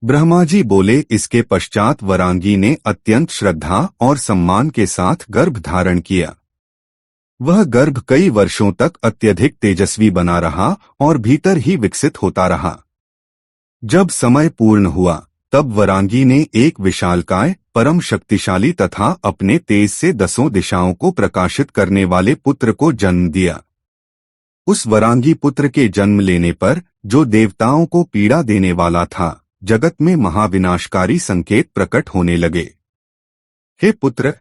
ब्रह्मा जी बोले। इसके पश्चात वरांगी ने अत्यंत श्रद्धा और सम्मान के साथ गर्भ धारण किया। वह गर्भ कई वर्षों तक अत्यधिक तेजस्वी बना रहा और भीतर ही विकसित होता रहा। जब समय पूर्ण हुआ तब वरांगी ने एक विशालकाय, परम शक्तिशाली तथा अपने तेज से 10 दिशाओं को प्रकाशित करने वाले पुत्र को जन्म दिया। उस वरांगी पुत्र के जन्म लेने पर, जो देवताओं को पीड़ा देने वाला था, जगत में महाविनाशकारी संकेत प्रकट होने लगे। हे पुत्र,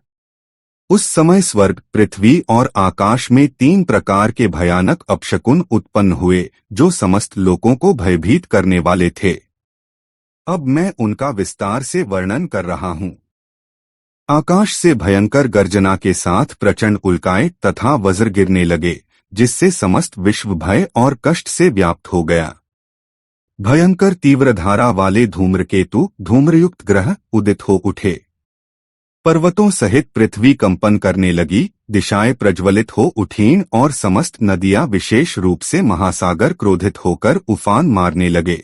उस समय स्वर्ग, पृथ्वी और आकाश में 3 प्रकार के भयानक अपशकुन उत्पन्न हुए, जो समस्त लोगों को भयभीत करने वाले थे। अब मैं उनका विस्तार से वर्णन कर रहा हूँ। आकाश से भयंकर गर्जना के साथ प्रचंड उल्काएं तथा वज्र गिरने लगे, जिससे समस्त विश्व भय और कष्ट से व्याप्त हो गया। भयंकर तीव्र धारा वाले धूम्रकेतु, धूम्रयुक्त ग्रह उदित हो उठे। पर्वतों सहित पृथ्वी कंपन करने लगी, दिशाएं प्रज्वलित हो उठीं और समस्त नदियां, विशेष रूप से महासागर, क्रोधित होकर उफान मारने लगे।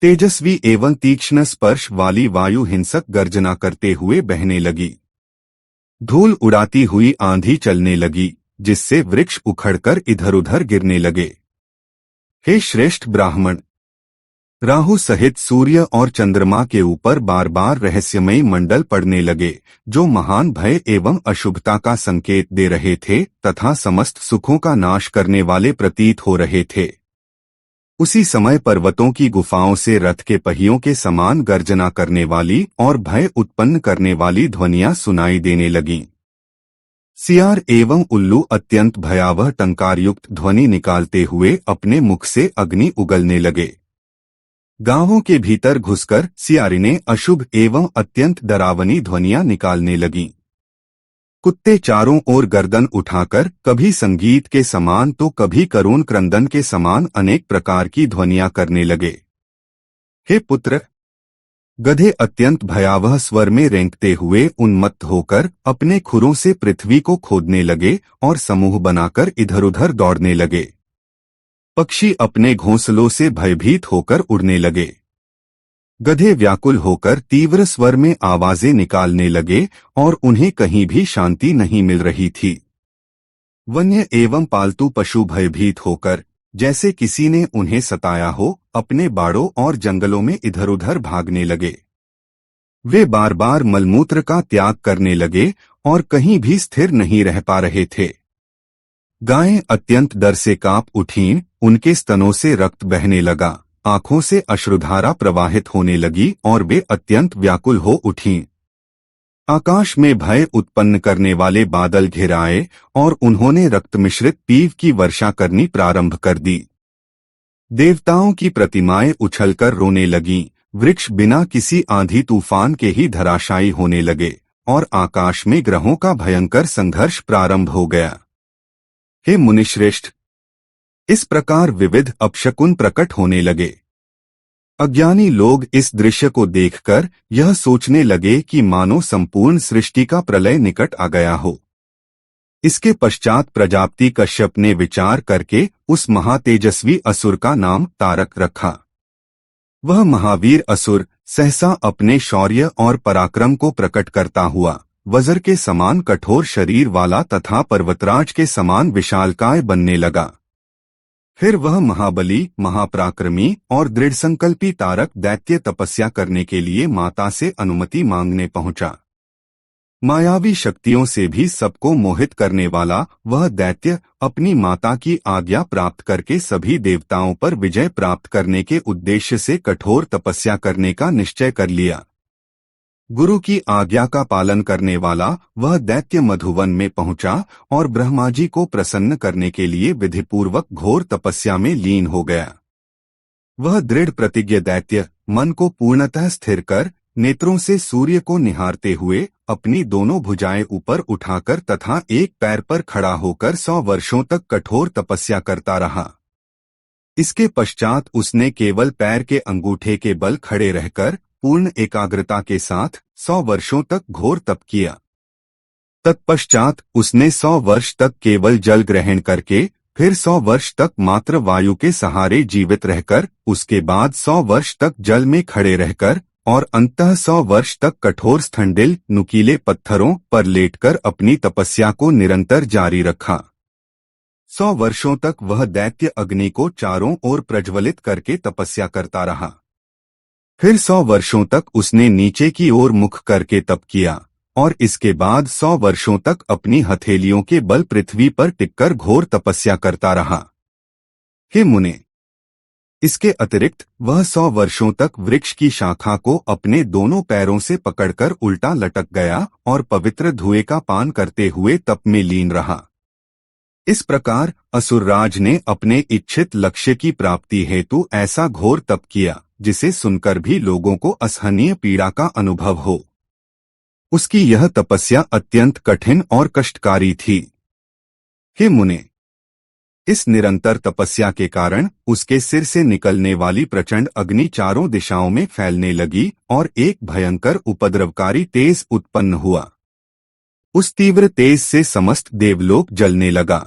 तेजस्वी एवं तीक्ष्ण स्पर्श वाली वायु हिंसक गर्जना करते हुए बहने लगी। धूल उड़ाती हुई आंधी चलने लगी, जिससे वृक्ष उखड़कर इधर उधर गिरने लगे। हे श्रेष्ठ ब्राह्मण, राहु सहित सूर्य और चंद्रमा के ऊपर बार बार रहस्यमयी मंडल पड़ने लगे, जो महान भय एवं अशुभता का संकेत दे रहे थे तथा समस्त सुखों का नाश करने वाले प्रतीत हो रहे थे। उसी समय पर्वतों की गुफाओं से रथ के पहियों के समान गर्जना करने वाली और भय उत्पन्न करने वाली ध्वनियां सुनाई देने लगीं। सियार एवं उल्लू अत्यंत भयावह टंकारयुक्त ध्वनि निकालते हुए अपने मुख से अग्नि उगलने लगे। गांवों के भीतर घुसकर सियारिनें अशुभ एवं अत्यंत डरावनी ध्वनियां निकालने लगीं। कुत्ते चारों ओर गर्दन उठाकर कभी संगीत के समान तो कभी करुण क्रंदन के समान अनेक प्रकार की ध्वनियां करने लगे। हे पुत्र, गधे अत्यंत भयावह स्वर में रेंकते हुए उन्मत्त होकर अपने खुरों से पृथ्वी को खोदने लगे और समूह बनाकर इधर उधर दौड़ने लगे। पक्षी अपने घोंसलों से भयभीत होकर उड़ने लगे। गधे व्याकुल होकर तीव्र स्वर में आवाजें निकालने लगे और उन्हें कहीं भी शांति नहीं मिल रही थी। वन्य एवं पालतू पशु भयभीत होकर, जैसे किसी ने उन्हें सताया हो, अपने बाड़ों और जंगलों में इधर उधर भागने लगे। वे बार बार मलमूत्र का त्याग करने लगे और कहीं भी स्थिर नहीं रह पा रहे थे। गायें अत्यंत डर से कांप उठीं, उनके स्तनों से रक्त बहने लगा, आंखों से अश्रुधारा प्रवाहित होने लगी और वे अत्यंत व्याकुल हो उठीं। आकाश में भय उत्पन्न करने वाले बादल घिर आए और उन्होंने रक्त मिश्रित पीव की वर्षा करनी प्रारंभ कर दी। देवताओं की प्रतिमाएं उछलकर रोने लगीं, वृक्ष बिना किसी आंधी तूफान के ही धराशायी होने लगे और आकाश में ग्रहों का भयंकर संघर्ष प्रारंभ हो गया। हे मुनिश्रेष्ठ, इस प्रकार विविध अपशकुन प्रकट होने लगे। अज्ञानी लोग इस दृश्य को देखकर यह सोचने लगे कि मानो संपूर्ण सृष्टि का प्रलय निकट आ गया हो। इसके पश्चात प्रजापति कश्यप ने विचार करके उस महातेजस्वी असुर का नाम तारक रखा। वह महावीर असुर सहसा अपने शौर्य और पराक्रम को प्रकट करता हुआ वज्र के समान कठोर शरीर वाला तथा पर्वतराज के समान विशालकाय बनने लगा। फिर वह महाबली, महापराक्रमी और दृढ़ संकल्पी तारक दैत्य तपस्या करने के लिए माता से अनुमति मांगने पहुंचा। मायावी शक्तियों से भी सबको मोहित करने वाला वह दैत्य अपनी माता की आज्ञा प्राप्त करके सभी देवताओं पर विजय प्राप्त करने के उद्देश्य से कठोर तपस्या करने का निश्चय कर लिया। गुरु की आज्ञा का पालन करने वाला वह दैत्य मधुवन में पहुंचा और ब्रह्मा जी को प्रसन्न करने के लिए विधिपूर्वक घोर तपस्या में लीन हो गया। वह दृढ़ प्रतिज्ञ दैत्य मन को पूर्णतः स्थिर कर नेत्रों से सूर्य को निहारते हुए अपनी दोनों भुजाएं ऊपर उठाकर तथा एक पैर पर खड़ा होकर 100 वर्षों तक कठोर तपस्या करता रहा। इसके पश्चात उसने केवल पैर के अंगूठे के बल खड़े रहकर पूर्ण एकाग्रता के साथ 100 वर्षों तक घोर तप किया। तत्पश्चात उसने 100 वर्ष तक केवल जल ग्रहण करके फिर 100 वर्ष तक मात्र वायु के सहारे जीवित रहकर, उसके बाद 100 वर्ष तक जल में खड़े रहकर और अंततः 100 वर्ष तक कठोर स्थंडिल नुकीले पत्थरों पर लेटकर अपनी तपस्या को निरंतर जारी रखा। 100 वर्षों तक वह दैत्य अग्नि को चारों ओर प्रज्वलित करके तपस्या करता रहा। फिर 100 वर्षों तक उसने नीचे की ओर मुख करके तप किया और इसके बाद 100 वर्षों तक अपनी हथेलियों के बल पृथ्वी पर टिककर घोर तपस्या करता रहा। हे मुने, इसके अतिरिक्त वह 100 वर्षों तक वृक्ष की शाखा को अपने दोनों पैरों से पकड़कर उल्टा लटक गया और पवित्र धुएं का पान करते हुए तप में लीन रहा। इस प्रकार असुरराज ने अपने इच्छित लक्ष्य की प्राप्ति हेतु ऐसा घोर तप किया जिसे सुनकर भी लोगों को असहनीय पीड़ा का अनुभव हो। उसकी यह तपस्या अत्यंत कठिन और कष्टकारी थी। हे मुने, इस निरंतर तपस्या के कारण उसके सिर से निकलने वाली प्रचंड अग्नि चारों दिशाओं में फैलने लगी और एक भयंकर उपद्रवकारी तेज उत्पन्न हुआ। उस तीव्र तेज से समस्त देवलोक जलने लगा।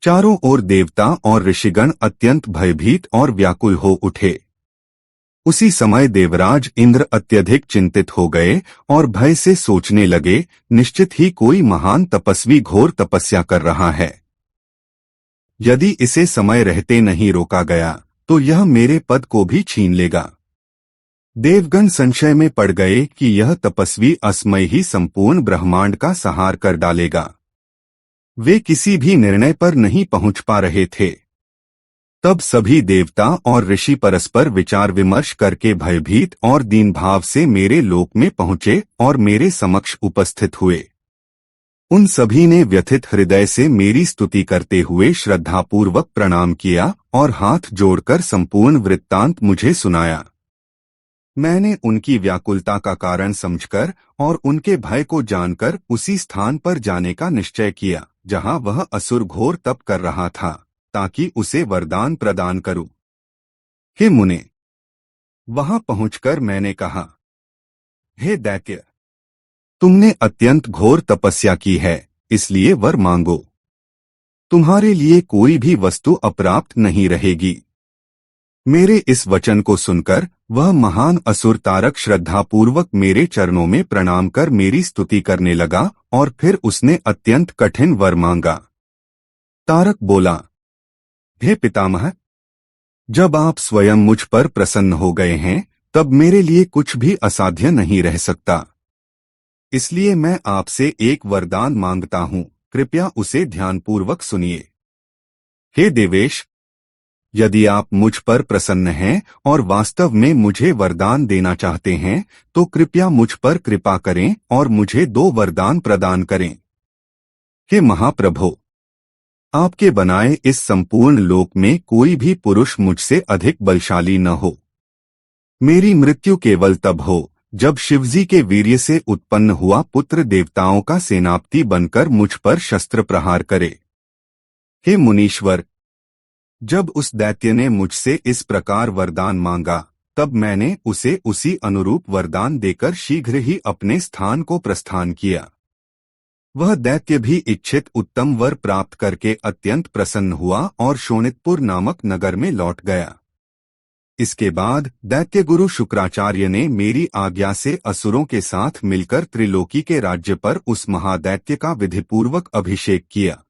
चारों ओर देवता और ऋषिगण अत्यंत भयभीत और व्याकुल हो उठे। उसी समय देवराज इंद्र अत्यधिक चिंतित हो गए और भय से सोचने लगे, निश्चित ही कोई महान तपस्वी घोर तपस्या कर रहा है। यदि इसे समय रहते नहीं रोका गया तो यह मेरे पद को भी छीन लेगा। देवगण संशय में पड़ गए कि यह तपस्वी असमय ही संपूर्ण ब्रह्मांड का संहार कर डालेगा। वे किसी भी निर्णय पर नहीं पहुंच पा रहे थे। तब सभी देवता और ऋषि परस्पर विचार विमर्श करके भयभीत और दीन भाव से मेरे लोक में पहुंचे और मेरे समक्ष उपस्थित हुए। उन सभी ने व्यथित हृदय से मेरी स्तुति करते हुए श्रद्धापूर्वक प्रणाम किया और हाथ जोड़कर संपूर्ण वृत्तांत मुझे सुनाया। मैंने उनकी व्याकुलता का कारण समझकर और उनके भय को जानकर उसी स्थान पर जाने का निश्चय किया जहां वह असुर घोर तप कर रहा था, ताकि उसे वरदान प्रदान करूं। हे मुने, वहां पहुंचकर मैंने कहा, हे दैत्य, तुमने अत्यंत घोर तपस्या की है, इसलिए वर मांगो। तुम्हारे लिए कोई भी वस्तु अप्राप्त नहीं रहेगी। मेरे इस वचन को सुनकर वह महान असुर तारक श्रद्धापूर्वक मेरे चरणों में प्रणाम कर मेरी स्तुति करने लगा और फिर उसने अत्यंत कठिन वर मांगा। तारक बोला, हे पितामह, जब आप स्वयं मुझ पर प्रसन्न हो गए हैं तब मेरे लिए कुछ भी असाध्य नहीं रह सकता। इसलिए मैं आपसे एक वरदान मांगता हूँ, कृपया उसे ध्यानपूर्वक सुनिए। हे देवेश, यदि आप मुझ पर प्रसन्न हैं और वास्तव में मुझे वरदान देना चाहते हैं तो कृपया मुझ पर कृपा करें और मुझे 2 वरदान प्रदान करें। हे महाप्रभो, आपके बनाए इस संपूर्ण लोक में कोई भी पुरुष मुझसे अधिक बलशाली न हो। मेरी मृत्यु केवल तब हो जब शिवजी के वीर्य से उत्पन्न हुआ पुत्र देवताओं का सेनापति बनकर मुझ पर शस्त्र प्रहार करे। हे मुनीश्वर, जब उस दैत्य ने मुझसे इस प्रकार वरदान मांगा तब मैंने उसे उसी अनुरूप वरदान देकर शीघ्र ही अपने स्थान को प्रस्थान किया। वह दैत्य भी इच्छित उत्तम वर प्राप्त करके अत्यंत प्रसन्न हुआ और शोणितपुर नामक नगर में लौट गया। इसके बाद दैत्य गुरु शुक्राचार्य ने मेरी आज्ञा से असुरों के साथ मिलकर त्रिलोकी के राज्य पर उस महादैत्य का विधिपूर्वक अभिषेक किया।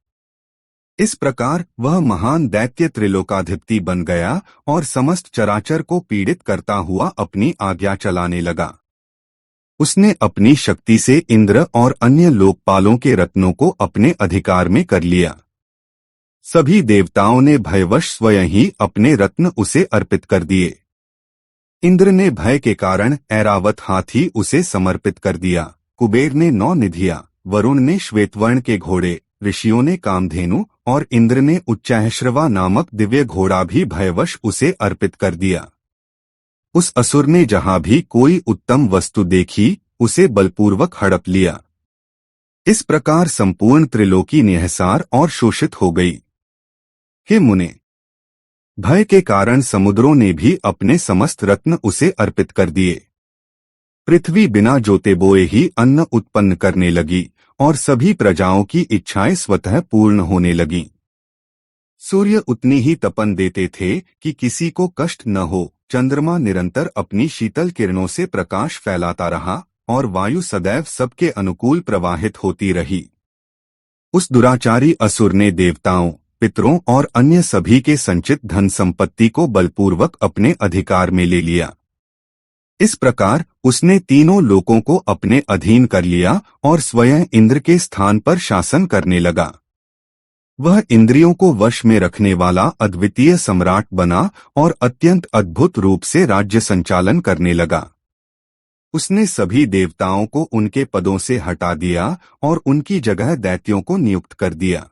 इस प्रकार वह महान दैत्य त्रिलोकाधिपति बन गया और समस्त चराचर को पीड़ित करता हुआ अपनी आज्ञा चलाने लगा। उसने अपनी शक्ति से इंद्र और अन्य लोकपालों के रत्नों को अपने अधिकार में कर लिया। सभी देवताओं ने भयवश स्वयं ही अपने रत्न उसे अर्पित कर दिए। इंद्र ने भय के कारण ऐरावत हाथी उसे समर्पित कर दिया। कुबेर ने 9 निधियां, वरुण ने श्वेतवर्ण के घोड़े, ऋषियों ने कामधेनु और इंद्र ने उच्चाश्रवा नामक दिव्य घोड़ा भी भयवश उसे अर्पित कर दिया। उस असुर ने जहां भी कोई उत्तम वस्तु देखी उसे बलपूर्वक हड़प लिया। इस प्रकार संपूर्ण त्रिलोकी निहसार और शोषित हो गई। हे मुने, भय के कारण समुद्रों ने भी अपने समस्त रत्न उसे अर्पित कर दिए। पृथ्वी बिना जोते बोए ही अन्न उत्पन्न करने लगी और सभी प्रजाओं की इच्छाएं स्वतः पूर्ण होने लगीं। सूर्य उतनी ही तपन देते थे कि किसी को कष्ट न हो। चंद्रमा निरंतर अपनी शीतल किरणों से प्रकाश फैलाता रहा और वायु सदैव सबके अनुकूल प्रवाहित होती रही। उस दुराचारी असुर ने देवताओं, पितरों और अन्य सभी के संचित धन संपत्ति को बलपूर्वक अपने अधिकार में ले लिया। इस प्रकार उसने तीनों लोकों को अपने अधीन कर लिया और स्वयं इंद्र के स्थान पर शासन करने लगा। वह इंद्रियों को वश में रखने वाला अद्वितीय सम्राट बना और अत्यंत अद्भुत रूप से राज्य संचालन करने लगा। उसने सभी देवताओं को उनके पदों से हटा दिया और उनकी जगह दैत्यों को नियुक्त कर दिया।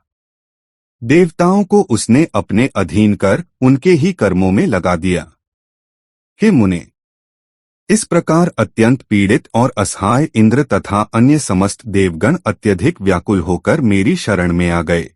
देवताओं को उसने अपने अधीन कर उनके ही कर्मों में लगा दिया। हे मुने, इस प्रकार अत्यंत पीड़ित और असहाय इंद्र तथा अन्य समस्त देवगण अत्यधिक व्याकुल होकर मेरी शरण में आ गए।